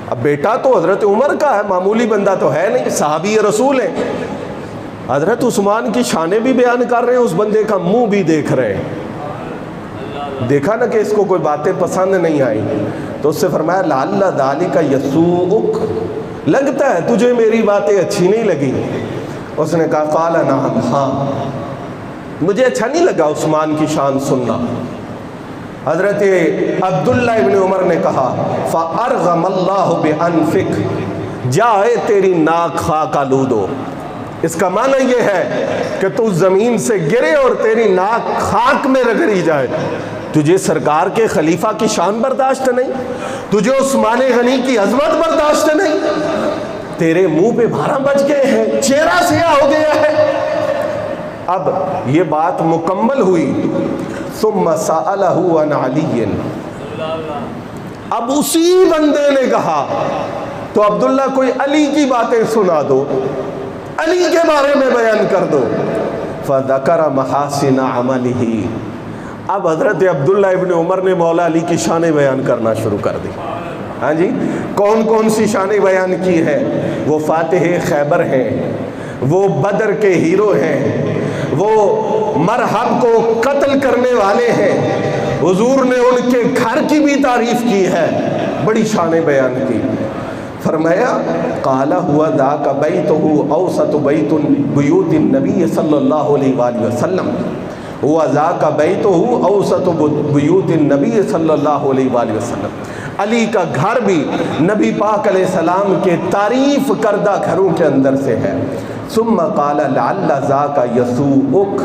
اب بیٹا تو حضرت عمر کا ہے، معمولی بندہ تو ہے نہیں، صحابی رسول ہیں، حضرت عثمان کی شانیں بھی بیان کر رہے ہیں، اس بندے کا منہ بھی دیکھ رہے ہیں. دیکھا نا کہ اس کو کوئی باتیں پسند نہیں آئی تو اس سے فرمایا لعل ذالک یسوءک، لگتا ہے تجھے میری باتیں اچھی نہیں لگی. اس نے کہا قال نعم، ہاں مجھے اچھا نہیں لگا عثمان کی شان سننا. حضرت عبداللہ ابن عمر نے کہا فَأَرْغَمَ اللَّهُ بِأَنفِكَ، جائے تیری ناک خاک آلود ہو. اس کا معنی یہ ہے کہ تو زمین سے گرے اور تیری ناک خاک میں رگڑی جائے. تجھے سرکار کے خلیفہ کی شان برداشت نہیں، تجھے عثمان غنی کی عظمت برداشت نہیں، تیرے منہ پہ بھاراں بچ گئے ہیں، چہرہ سیاہ ہو گیا ہے. اب یہ بات مکمل ہوئی. ثم سألہ عن علی، اب اسی بندے نے کہا تو عبداللہ کوئی علی کی باتیں سنا دو، علی کے بارے میں بیان کر دو. فذکر محاسن عملہ، اب حضرت عبداللہ ابن عمر نے مولا علی کی شانیں بیان کرنا شروع کر دی. ہاں جی، کون کون سی شانیں بیان کی ہیں؟ وہ فاتح خیبر ہیں، وہ بدر کے ہیرو ہیں، وہ مرحب کو قتل کرنے والے ہیں، حضور نے ان کے گھر کی بھی تعریف کی ہے، بڑی شانیں بیان کی. فرمایا قال هو ذاك بیتہ اوسط بیت بیوت النبی صلی اللہ علیہ وآلہ وسلم، هو ذاك بیتہ اوسط بیوت النبی صلی اللہ علیہ وآلہ وسلم. علی کا گھر بھی نبی پاک علیہ السلام کے تعریف کردہ گھروں کے اندر سے ہے. ثم قال لعل ذاك یسوءک،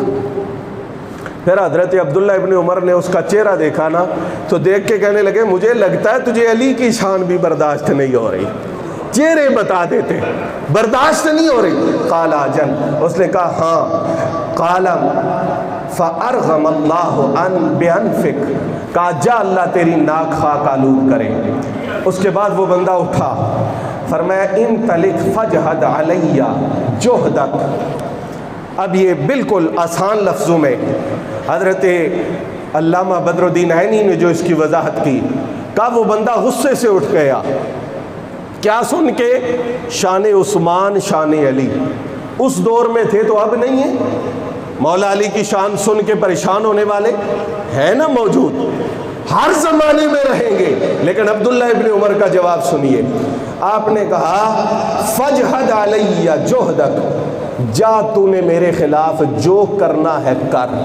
پھر حضرت عبداللہ ابن عمر نے اس کا چہرہ دیکھا نا تو دیکھ کے کہنے لگے مجھے لگتا ہے تجھے علی کی شان بھی برداشت نہیں ہو رہی. چہرے بتا دیتے برداشت نہیں ہو رہی. قال اجل، اس نے کہا ہاں. قال فأرغم اللہ بأنفک، کہا جا اللہ تیری ناک خاک آلود کرے. اس کے بعد وہ بندہ اٹھا، فرمایا انطلق فجہد علی جہدک. اب یہ بالکل آسان لفظوں میں حضرت علامہ بدر الدین عینی نے جو اس کی وضاحت کی، کہا وہ بندہ غصے سے اٹھ گیا. کیا سن کے؟ شان عثمان شان علی. اس دور میں تھے تو اب نہیں ہے. مولا علی کی شان سن کے پریشان ہونے والے ہیں نا موجود، ہر زمانے میں رہیں گے. لیکن عبداللہ ابن عمر کا جواب سنیے. آپ نے کہا فجہد علی جہدک، جا تو نے میرے خلاف جو کرنا ہے کر.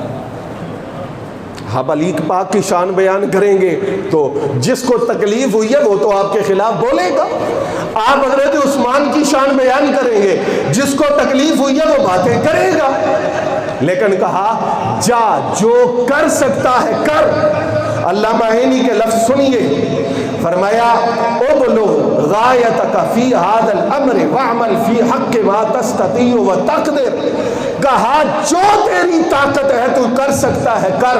آپ علی پاک کی شان بیان کریں گے تو جس کو تکلیف ہوئی ہے وہ تو آپ کے خلاف بولے گا. آپ حضرت عثمان کی شان بیان کریں گے، جس کو تکلیف ہوئی ہے وہ باتیں کرے گا. لیکن کہا جا جو کر سکتا ہے کر. علامہ عینی کے لفظ سنیے، فرمایا ابلغ غایتک فی ھذا الامر واعمل فی حق ما تستطیع وتقدر. کہا جو تیری طاقت ہے تو کر سکتا ہے کر.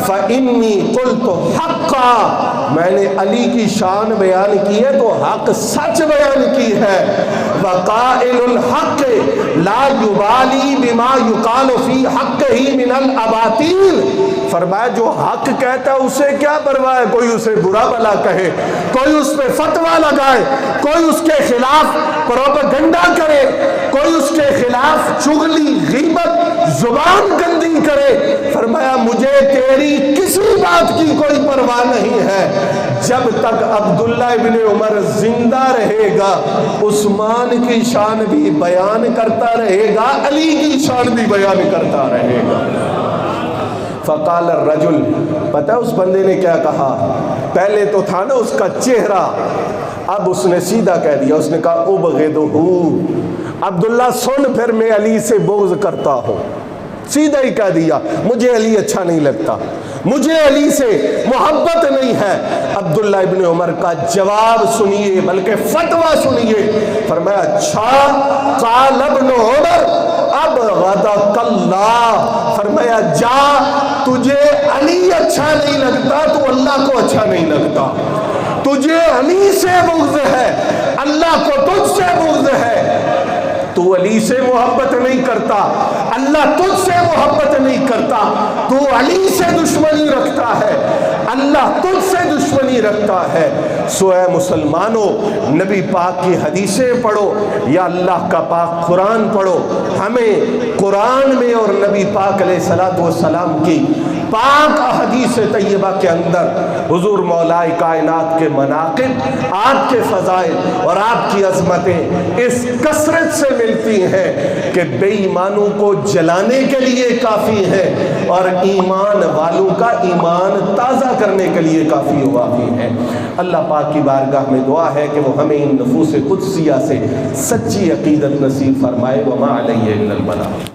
فانی قلت حقا، میں نے علی کی شان بیان کی ہے تو حق سچ بیان کی ہے. وقائل الحق لا یبالی بما یقال فی حقہ من الاباطیل. فرمایا جو حق کہتا ہے اسے کیا پرواہ ہے کوئی اسے برا بھلا کہے، کوئی اس پہ فتویٰ لگائے، کوئی اس کے خلاف پروپیگنڈا کرے، کوئی اس کے خلاف چغلی غیبت زبان گندی کرے. فرمایا مجھے تیری کسی بات کی کوئی پرواہ نہیں ہے. جب تک عبداللہ ابن عمر زندہ رہے گا عثمان کی شان بھی بیان کرتا رہے گا، علی کی شان بھی بیان کرتا رہے گا. فقال الرجل، پتہ اس بندے نے کیا کہا؟ پہلے تو تھا نا اس کا چہرہ، اب اس نے سیدھا کہہ دیا. اس نے کہا ابغضہ، عبداللہ سن پھر میں علی سے بغض کرتا ہوں. سیدھا ہی کہہ دیا مجھے علی اچھا نہیں لگتا، مجھے علی سے محبت نہیں ہے. عبداللہ ابن عمر کا جواب سنیے، بلکہ فتویٰ سنیے. فرمایا اچھا. قال ابن عمر ابغضک اللہ. فرمایا جا تجھے علی اچھا نہیں لگتا تو اللہ کو اچھا نہیں لگتا. تجھے علی سے بغض ہے، اللہ کو تجھ سے بغض ہے. تو علی سے محبت نہیں کرتا، اللہ تجھ سے محبت نہیں کرتا، تو علی سے دشمنی رکھتا ہے، اللہ تجھ سے دشمنی رکھتا ہے۔ سو اے مسلمانوں، نبی پاک کی حدیثیں پڑھو یا اللہ کا پاک قرآن پڑھو۔ ہمیں قرآن میں اور نبی پاک علیہ الصلوۃ والسلام کی پاک احادیث طیبہ کے اندر حضور مولا کائنات کے مناقب، آپ کے فضائل اور آپ کی عظمتیں اس کثرت سے ملتی ہیں کہ بے ایمانوں کو جلانے کے لیے کافی ہے اور ایمان والوں کا ایمان تازہ کرنے کے لیے کافی و وافی ہے۔ اللہ پاک کی بارگاہ میں دعا ہے کہ وہ ہمیں ان نفوس قدسیہ سے سچی عقیدت نصیب فرمائے۔ وما علیہ الا البلاغ۔